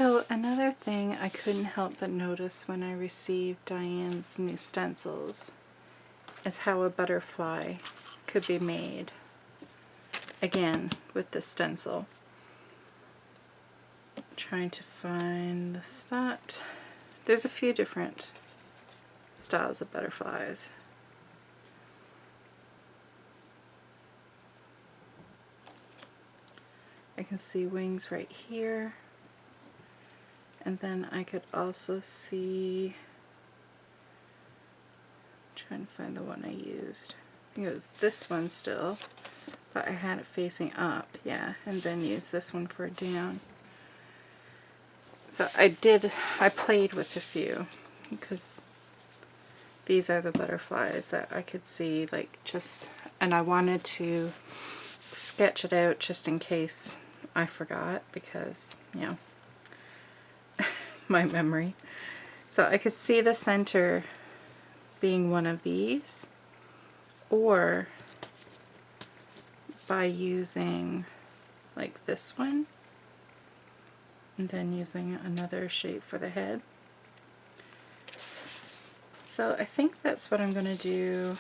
So another thing I couldn't help but notice when I received Dyan's new stencils is how a butterfly could be made, again, with this stencil. Trying to find the spot. There's a few different styles of butterflies. I can see wings right here, and then I could also see, trying to find the one I used. I think it was this one still, but I had it facing up, yeah, and then use this one for down. So I played with a few, because these are the butterflies that I could see, like, just, and I wanted to sketch it out just in case I forgot, because, you know, my memory. So I could see the center being one of these, or by using like this one and then using another shape for the head. So I think that's what I'm going to do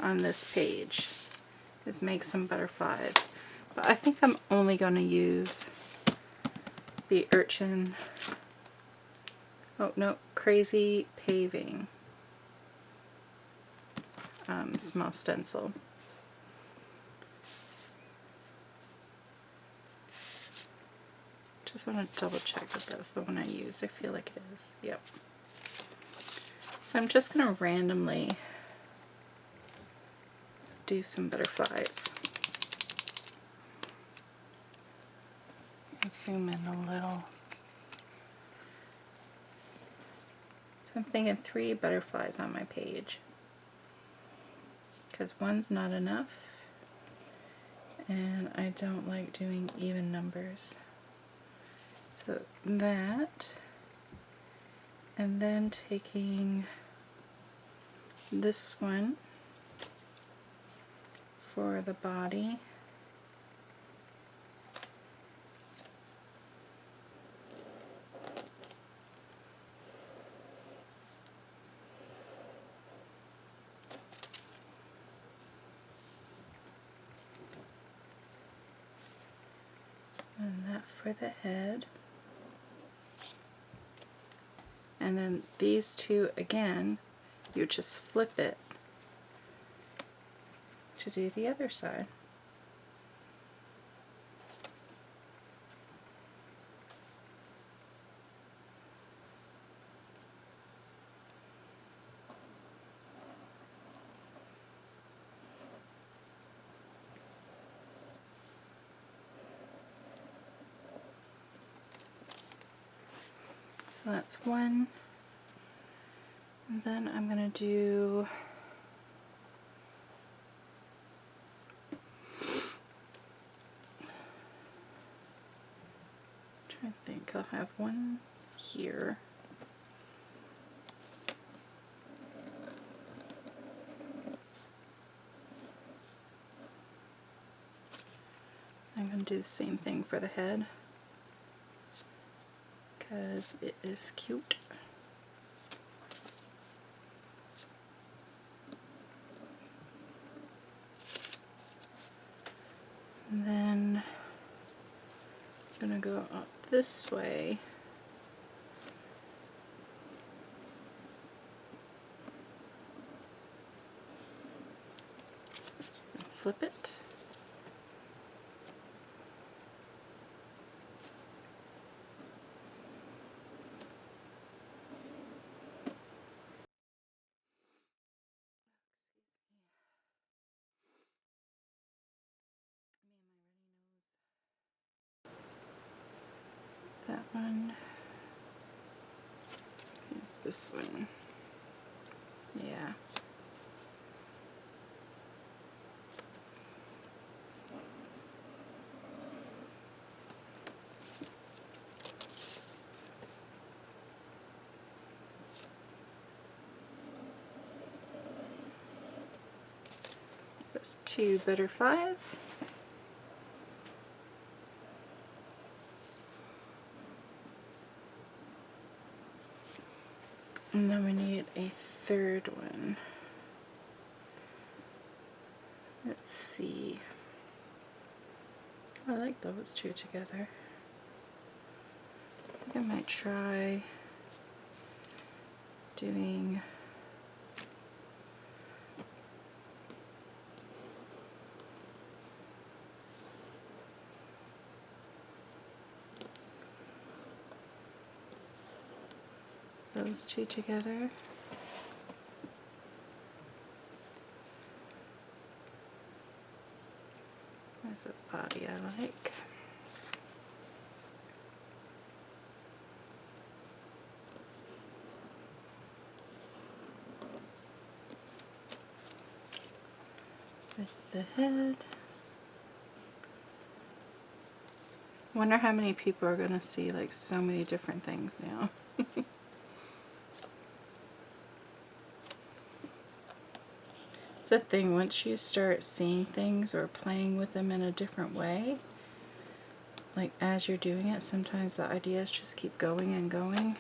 on this page, is make some butterflies. But I think I'm only going to use the Urchin, oh no, Crazy Paving small stencil. Just want to double check that that's the one I used. I feel like it is. Yep. So I'm just going to randomly do some butterflies. Zoom in a little. So I'm thinking 3 butterflies on my page, because one's not enough, and I don't like doing even numbers. So that, and then taking this one for the body, and that for the head. And then these two, again, you just flip it to do the other side. So that's one. And then I'm going to do trying to think, I'll have one here. I'm going to do the same thing for the head, because it is cute. And then I'm going to go up this way and flip it. That one is this one. Yeah. Just 2 butterflies. And then we need a third one. Let's see. I like those two together. I think I might try doing those two together. There's the body I like. With the head. Wonder how many people are gonna see like so many different things now. It's the thing, once you start seeing things or playing with them in a different way, like as you're doing it, sometimes the ideas just keep going and going.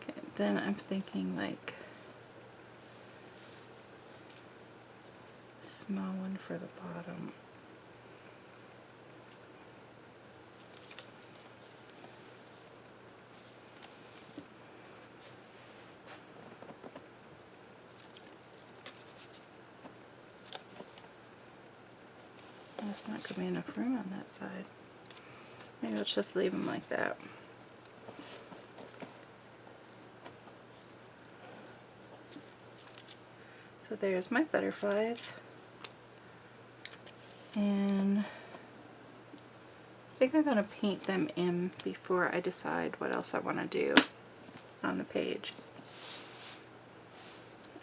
Okay, then I'm thinking like small one for the bottom. There's not going to be enough room on that side. Maybe let's just leave them like that. So there's my butterflies. And I think I'm going to paint them in before I decide what else I want to do on the page.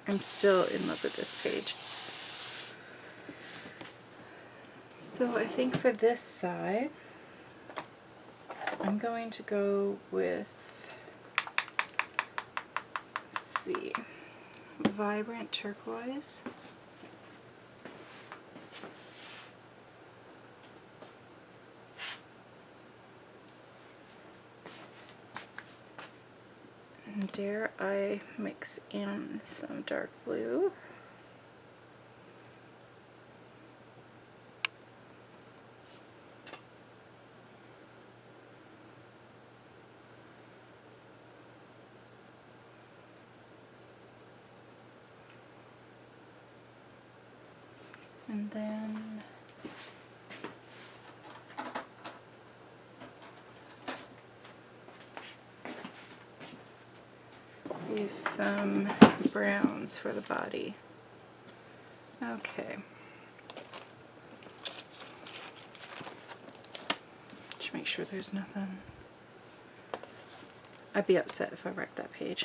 I'm still in love with this page. So I think for this side, I'm going to go with, let's see, vibrant turquoise. And dare I mix in some dark blue. And then use some browns for the body. Okay. Just make sure there's nothing. I'd be upset if I wrecked that page.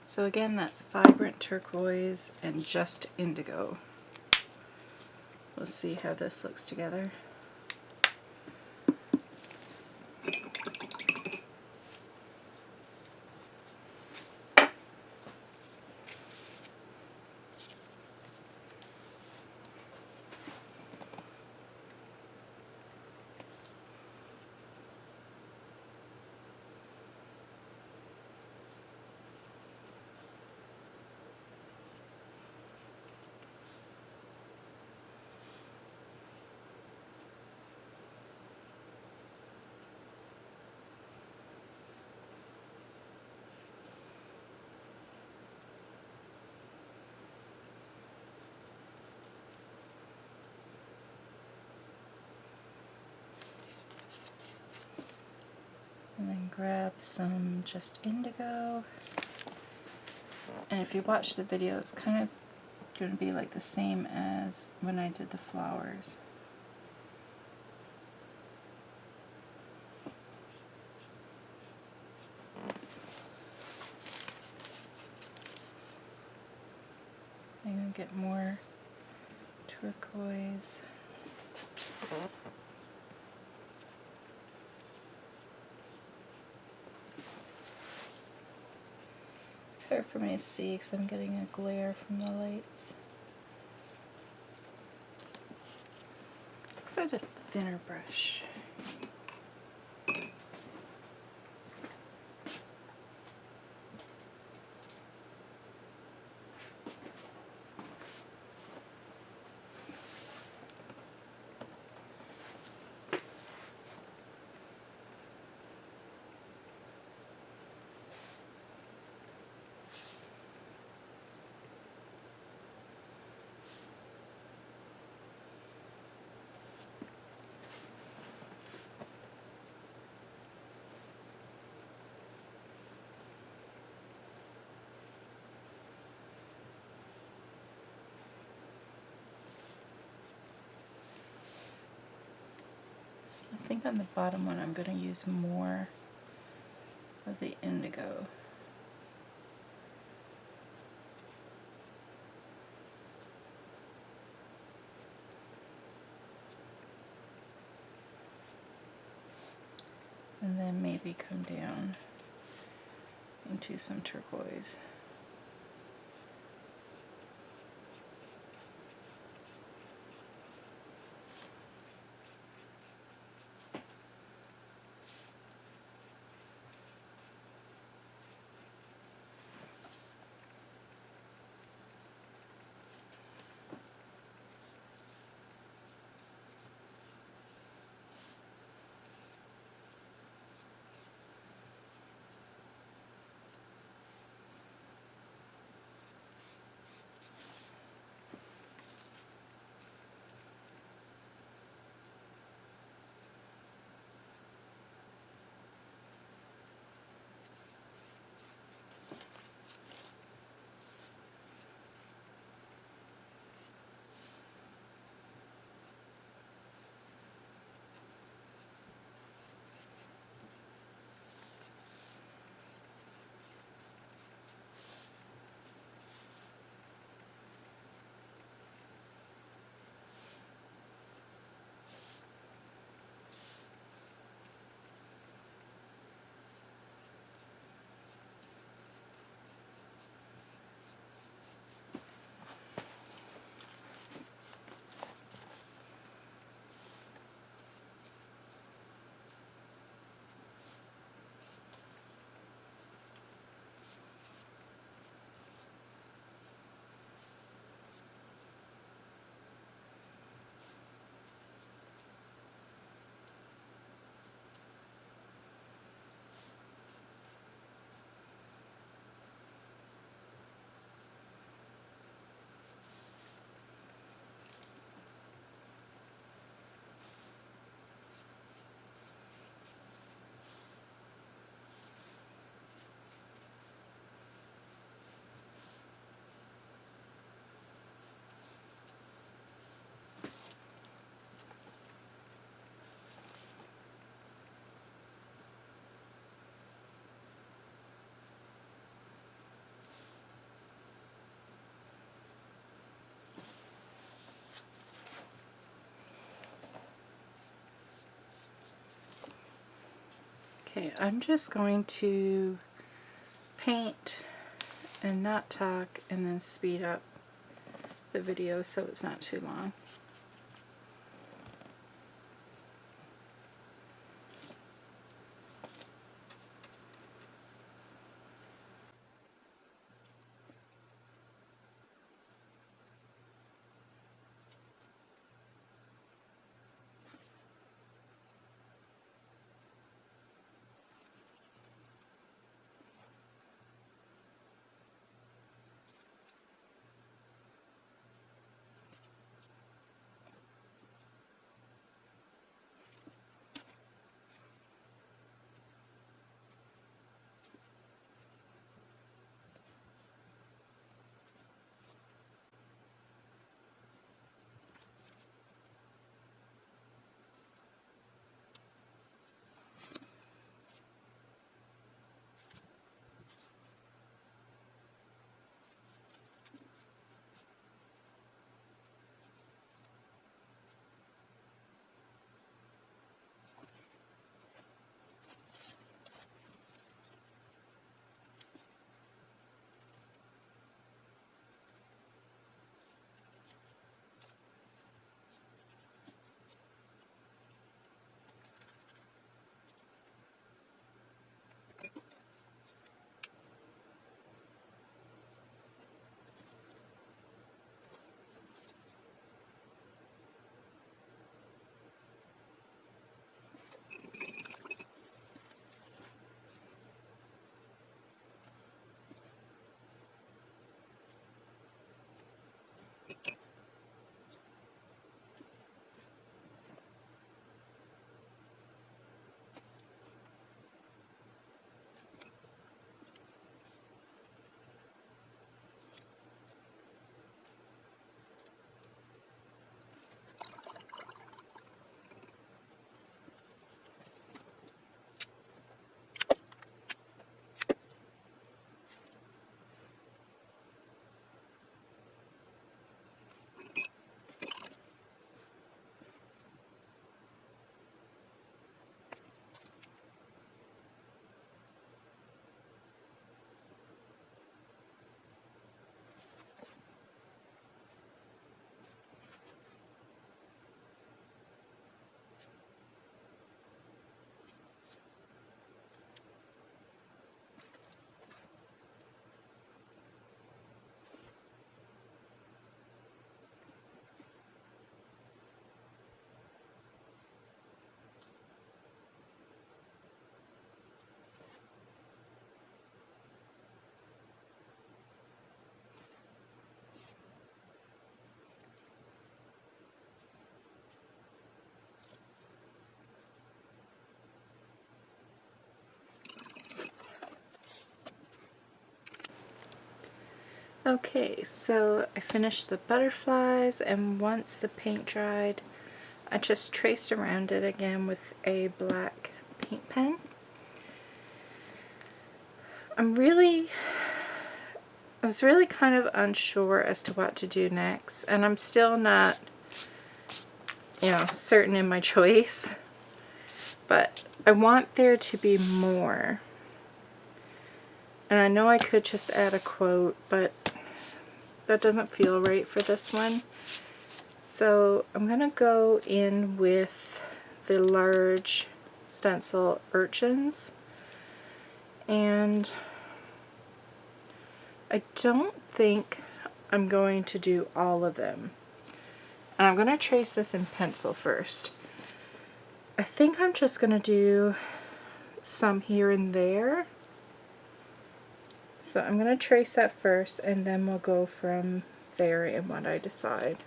So again, that's vibrant turquoise and just indigo. We'll see how this looks together. And then grab some just indigo. And if you watch the video, it's kind of going to be like the same as when I did the flowers. I'm going to get more turquoise. It's hard for me to see because I'm getting a glare from the lights. thinner brush. I think on the bottom one I'm going to use more of the indigo. And then maybe come down into some turquoise. Okay, I'm just going to paint and not talk and then speed up the video so it's not too long. Okay, so I finished the butterflies, and once the paint dried, I just traced around it again with a black paint pen. I was really kind of unsure as to what to do next, and I'm still not, certain in my choice, but I want there to be more. And I know I could just add a quote, but that doesn't feel right for this one. So I'm going to go in with the large stencil Urchins, and I don't think I'm going to do all of them. And I'm going to trace this in pencil first. I think I'm just going to do some here and there. So I'm going to trace that first, and then we'll go from there in what I decide.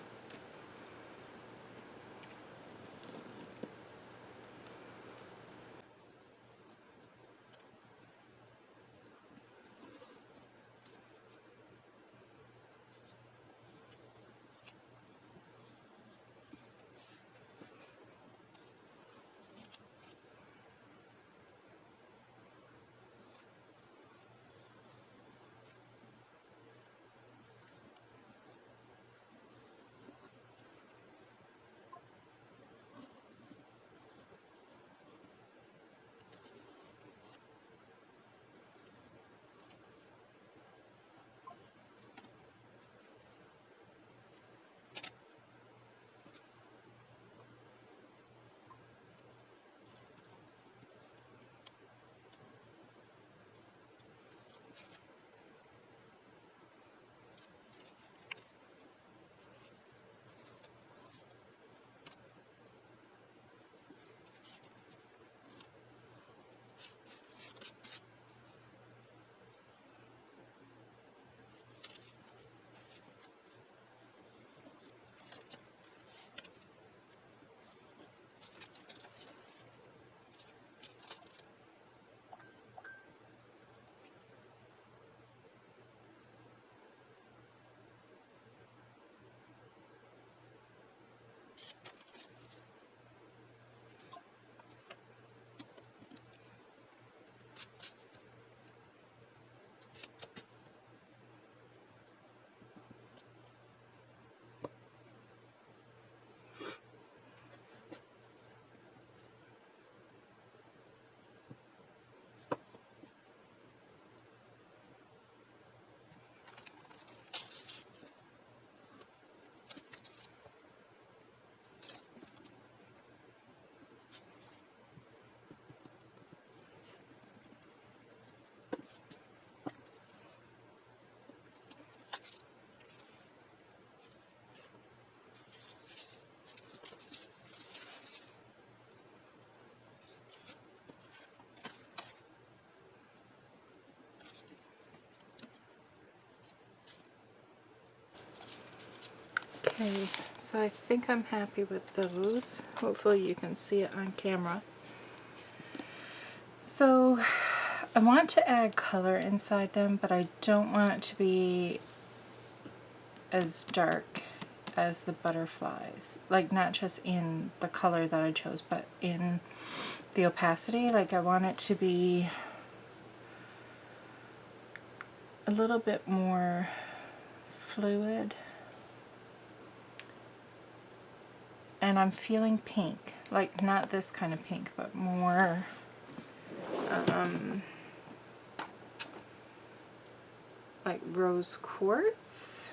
Okay, so I think I'm happy with those. Hopefully you can see it on camera. So I want to add color inside them, but I don't want it to be as dark as the butterflies. Like, not just in the color that I chose, but in the opacity. Like, I want it to be a little bit more fluid. And I'm feeling pink. Like, not this kind of pink, but more like rose quartz,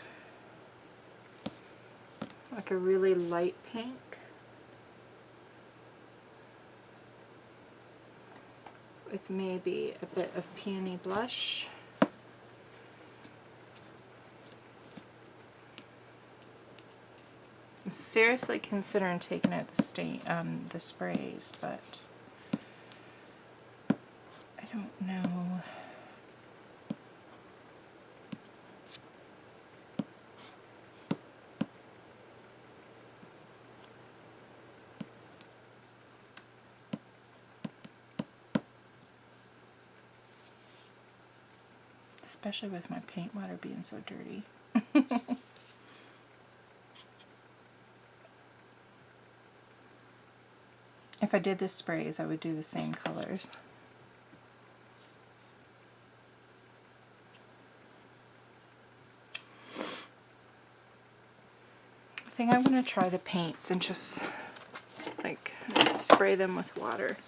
like a really light pink. With maybe a bit of peony blush. I'm seriously considering taking out the sprays, but I don't know. especially with my paint water being so dirty. If I did the sprays, I would do the same colors. I think I'm going to try the paints and just like spray them with water.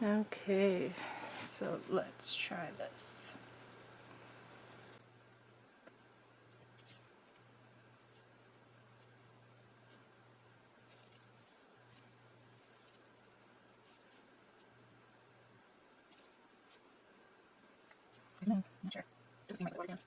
Okay, so let's try this. No, not sure. Doesn't seem like the water down.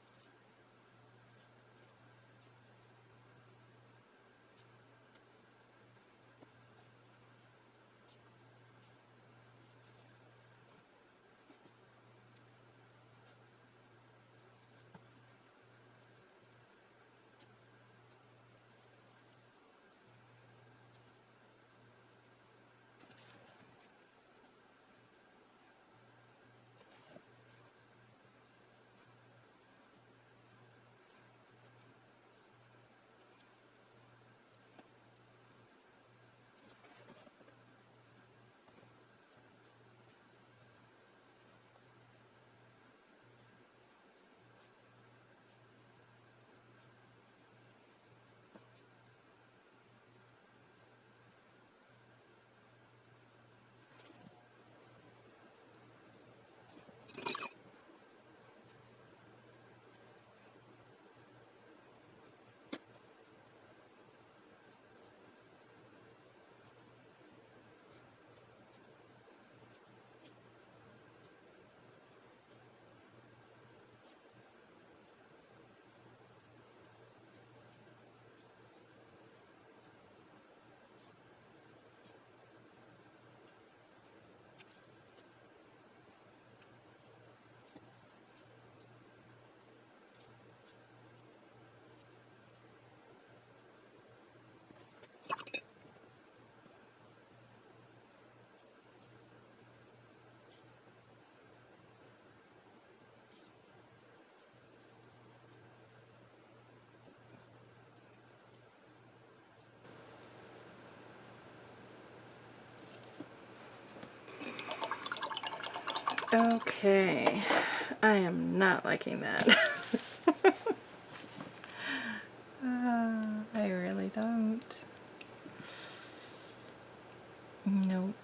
Okay, I am not liking that. I really don't. Nope,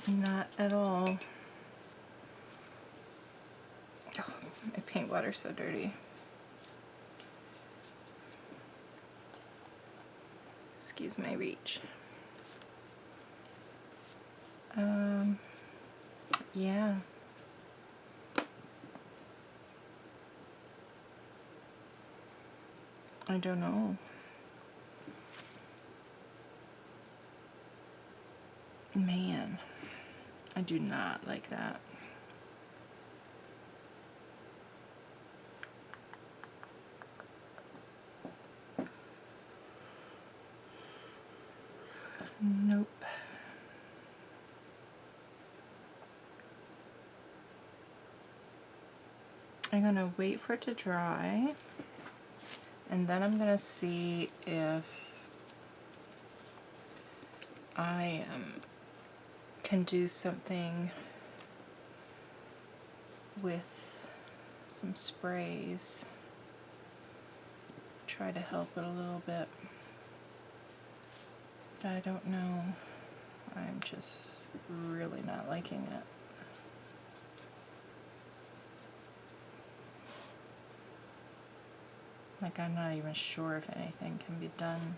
not at all. Oh, my paint water's so dirty. Excuse my reach. Yeah. I don't know. Man, I do not like that. Nope. I'm gonna wait for it to dry, and then I'm gonna see if I can do something with some sprays. Try to help it a little bit. But I don't know. I'm just really not liking it. Like, I'm not even sure if anything can be done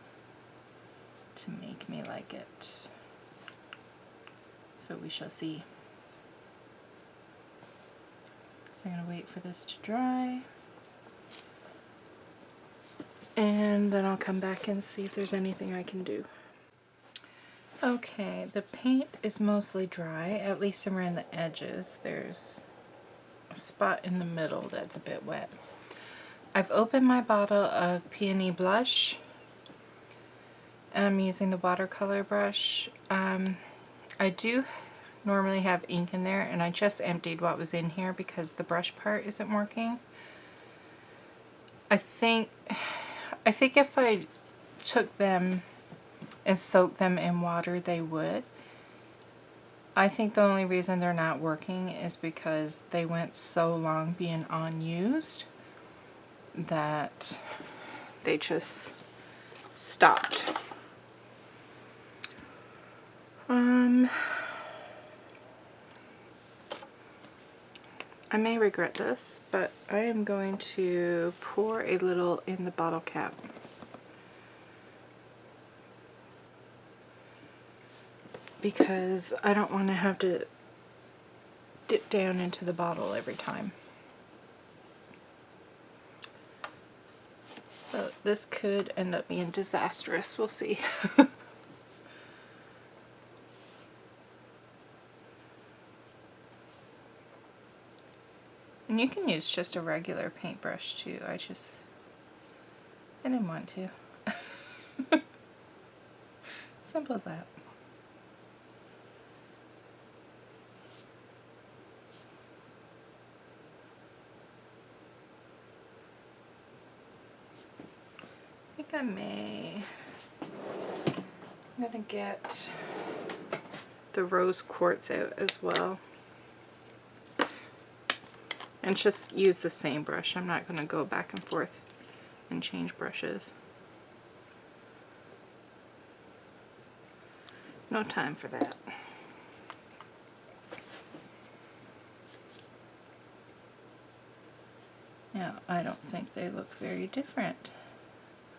to make me like it. So we shall see. So I'm going to wait for this to dry. And then I'll come back and see if there's anything I can do. Okay, the paint is mostly dry, at least around the edges. There's a spot in the middle that's a bit wet. I've opened my bottle of Peony Blush, and I'm using the watercolor brush. I do normally have ink in there, and I just emptied what was in here because the brush part isn't working. I think if I took them and soaked them in water, they would. I think the only reason they're not working is because they went so long being unused that they just stopped. I may regret this, but I am going to pour a little in the bottle cap. Because I don't want to have to dip down into the bottle every time. So this could end up being disastrous, we'll see. And you can use just a regular paintbrush too. I didn't want to. Simple as that. I think I'm gonna get the rose quartz out as well. And just use the same brush. I'm not gonna go back and forth and change brushes. No time for that. Now, I don't think they look very different.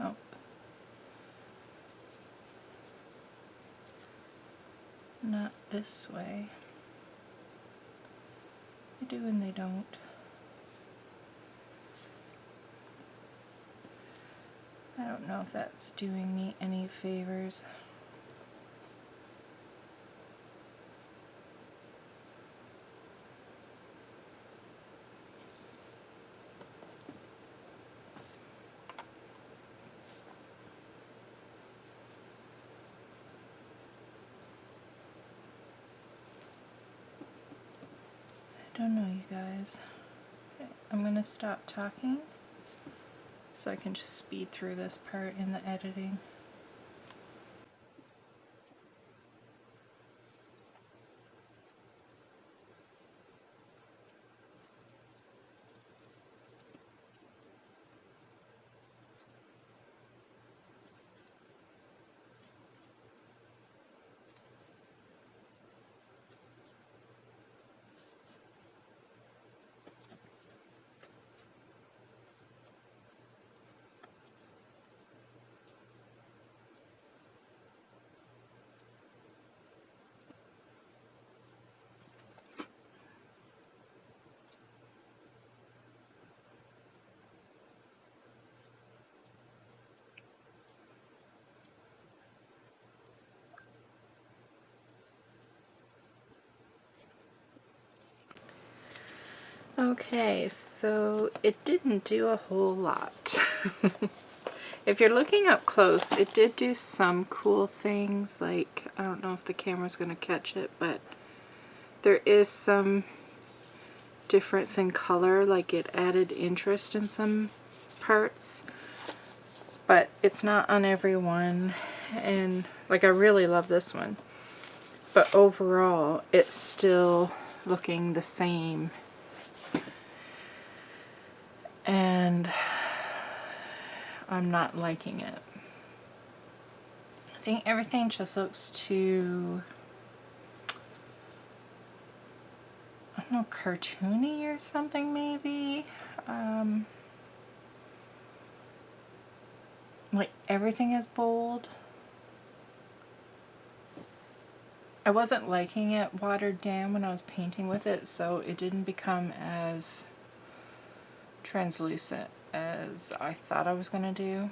Oh. Not this way. They do and they don't. I don't know if that's doing me any favors. I don't know, you guys. Okay, I'm gonna stop talking so I can just speed through this part in the editing. Okay, so it didn't do a whole lot. If you're looking up close, it did do some cool things, like, I don't know if the camera's going to catch it, but there is some difference in color, like it added interest in some parts, but it's not on every one, and like I really love this one, but overall it's still looking the same. And I'm not liking it. I think everything just looks too, I don't know, cartoony or something maybe. Like everything is bold. I wasn't liking it watered down when I was painting with it, so it didn't become as translucent as I thought I was going to do.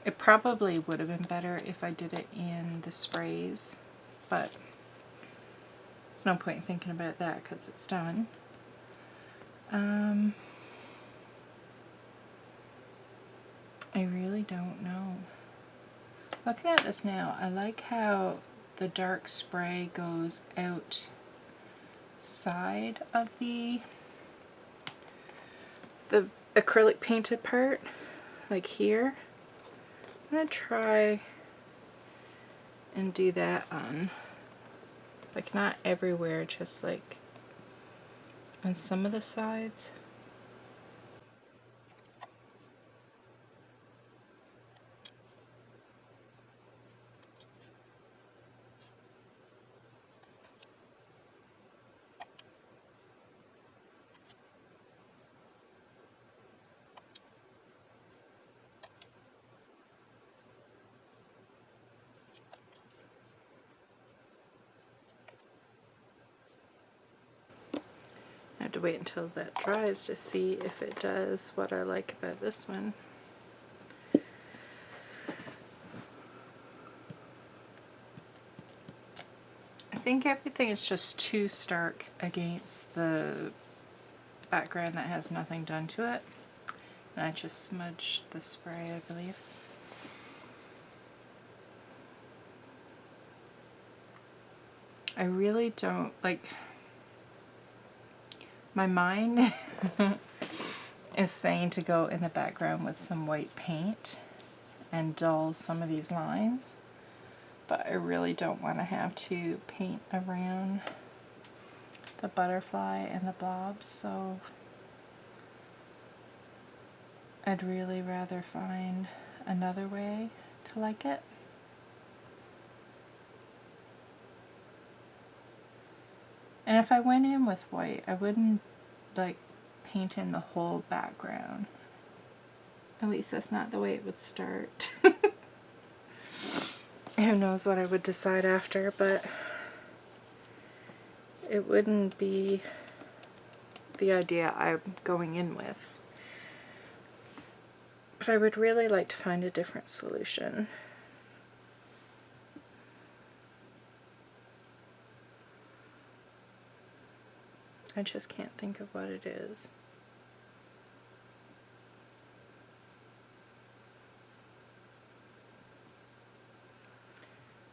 It probably would have been better if I did it in the sprays, but there's no point in thinking about that because it's done. I really don't know. Looking at this now, I like how the dark spray goes outside of the acrylic painted part, like here. I'm going to try and do that on, like, not everywhere, just like on some of the sides. I have to wait until that dries to see if it does what I like about this one. I think everything is just too stark against the background that has nothing done to it. And I just smudged the spray, I believe. I really don't like. My mind is saying to go in the background with some white paint and dull some of these lines, but I really don't want to have to paint around the butterfly and the blobs, so I'd really rather find another way to like it. And if I went in with white, I wouldn't like paint in the whole background. At least that's not the way it would start. Who knows what I would decide after, but it wouldn't be the idea I'm going in with. But I would really like to find a different solution. I just can't think of what it is.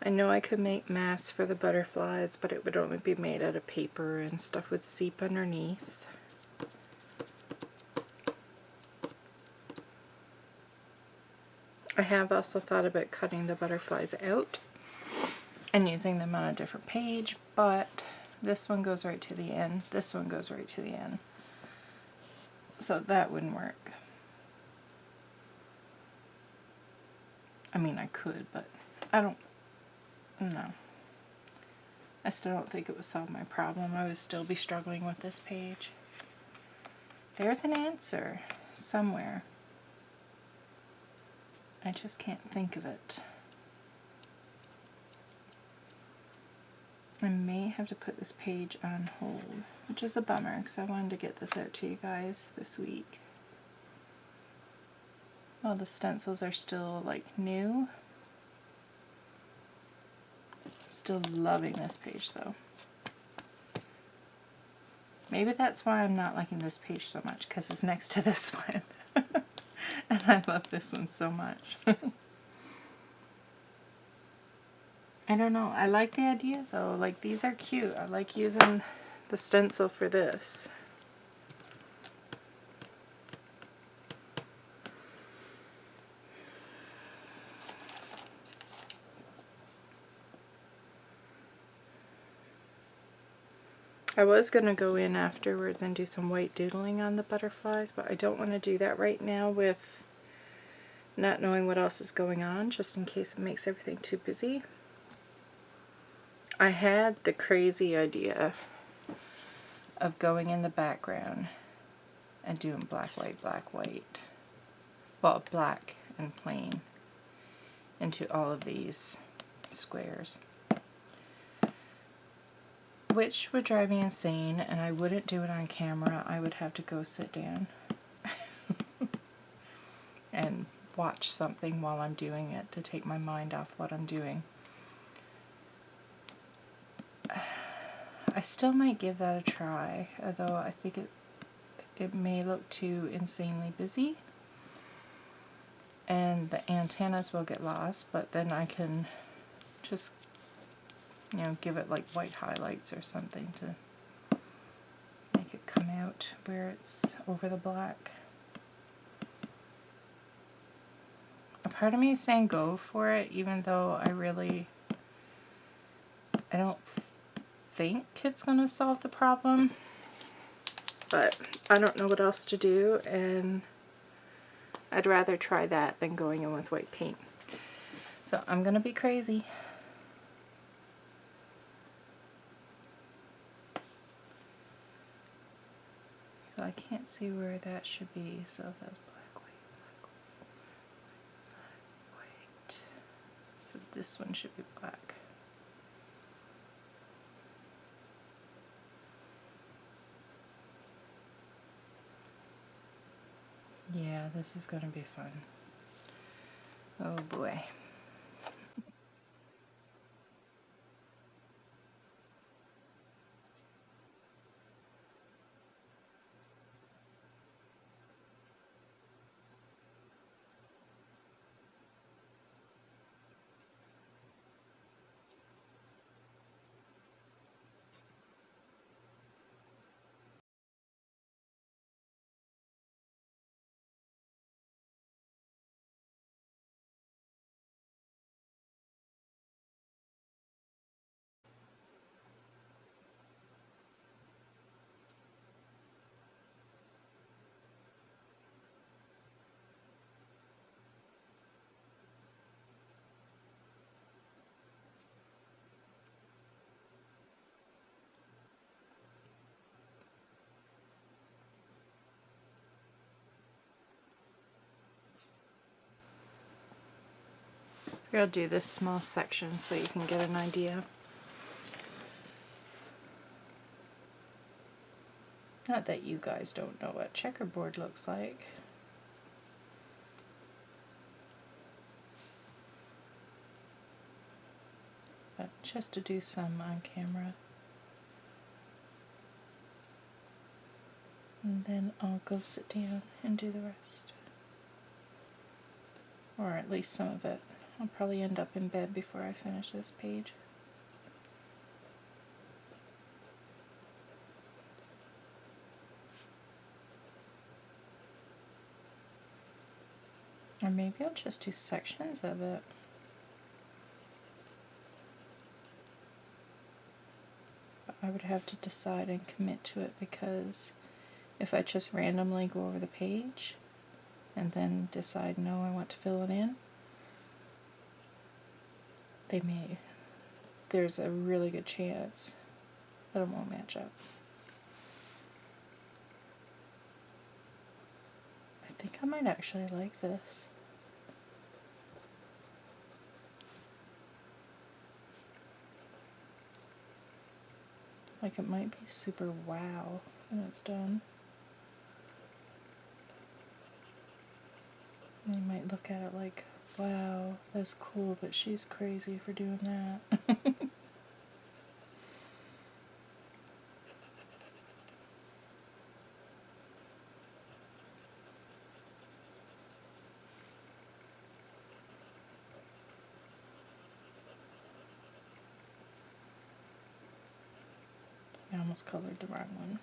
I know I could make masks for the butterflies, but it would only be made out of paper and stuff would seep underneath. I have also thought about cutting the butterflies out and using them on a different page, but this one goes right to the end, this one goes right to the end. So that wouldn't work. I mean, I could, but I don't know. I still don't think it would solve my problem. I would still be struggling with this page. There's an answer somewhere. I just can't think of it. I may have to put this page on hold, which is a bummer because I wanted to get this out to you guys this week. Well, the stencils are still like new. Still loving this page though. Maybe that's why I'm not liking this page so much, because it's next to this one. And I love this one so much. I don't know. I like the idea though. Like, these are cute. I like using the stencil for this. I was going to go in afterwards and do some white doodling on the butterflies, but I don't want to do that right now with not knowing what else is going on, just in case it makes everything too busy. I had the crazy idea of going in the background and doing black, white. Well, black and plain into all of these squares, which would drive me insane, and I wouldn't do it on camera. I would have to go sit down watch something while I'm doing it to take my mind off what I'm doing. I still might give that a try, although I think it may look too insanely busy and the antennas will get lost, but then I can just, you know, give it like white highlights or something to make it come out where it's over the black. A part of me is saying go for it, even though I don't think it's going to solve the problem, but I don't know what else to do, and I'd rather try that than going in with white paint. So I'm going to be crazy. So I can't see where that should be, so that's black, white, white. So this one should be black. Yeah, this is going to be fun. Oh boy. I'll do this small section so you can get an idea. Not that you guys don't know what checkerboard looks like. But just to do some on camera. And then I'll go sit down and do the rest. Or at least some of it. I'll probably end up in bed before I finish this page. Or maybe I'll just do sections of it. But I would have to decide and commit to it, because if I just randomly go over the page and then decide no, I want to fill it in, there's a really good chance that it won't match up. I think I might actually like this. Like, it might be super wow when it's done. And you might look at it like, wow, that's cool, but she's crazy for doing that. I almost colored the wrong one.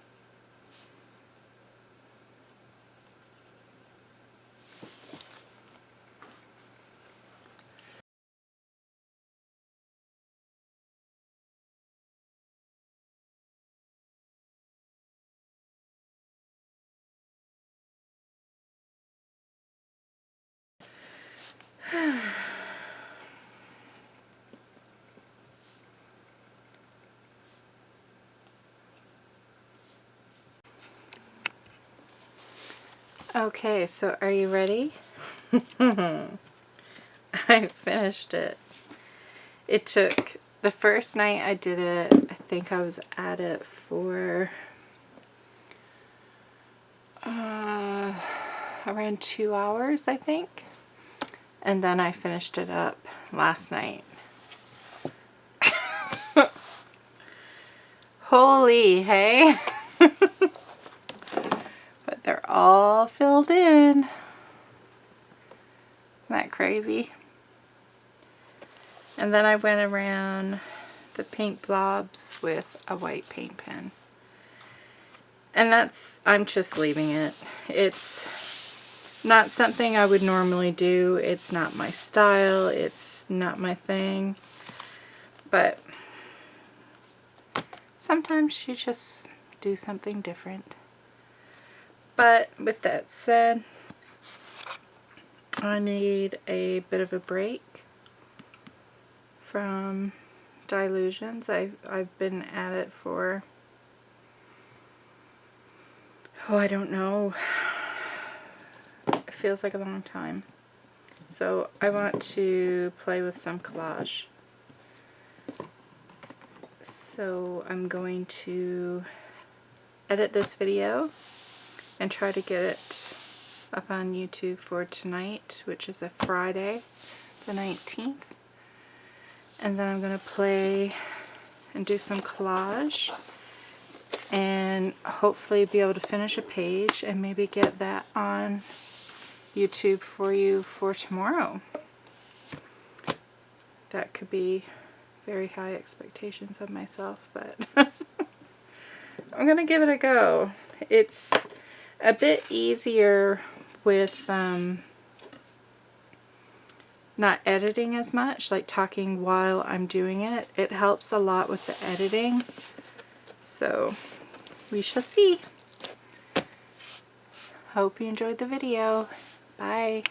Okay, so are you ready? I finished it. It took, the first night I did it, I think I was at it for around 2 hours, I think. And then I finished it up last night. Holy, hey? But they're all filled in. Isn't that crazy? And then I went around the paint blobs with a white paint pen. And I'm just leaving it. It's not something I would normally do. It's not my style. It's not my thing. But sometimes you just do something different. But with that said, I need a bit of a break from Dylusions. I've been at it for, I don't know, it feels like a long time. So I want to play with some collage. So I'm going to edit this video and try to get it up on YouTube for tonight, which is a Friday, the 19th. And then I'm going to play and do some collage and hopefully be able to finish a page and maybe get that on YouTube for you for tomorrow. That could be very high expectations of myself, but I'm going to give it a go. It's a bit easier with not editing as much, like talking while I'm doing it. It helps a lot with the editing. So we shall see. Hope you enjoyed the video. Bye.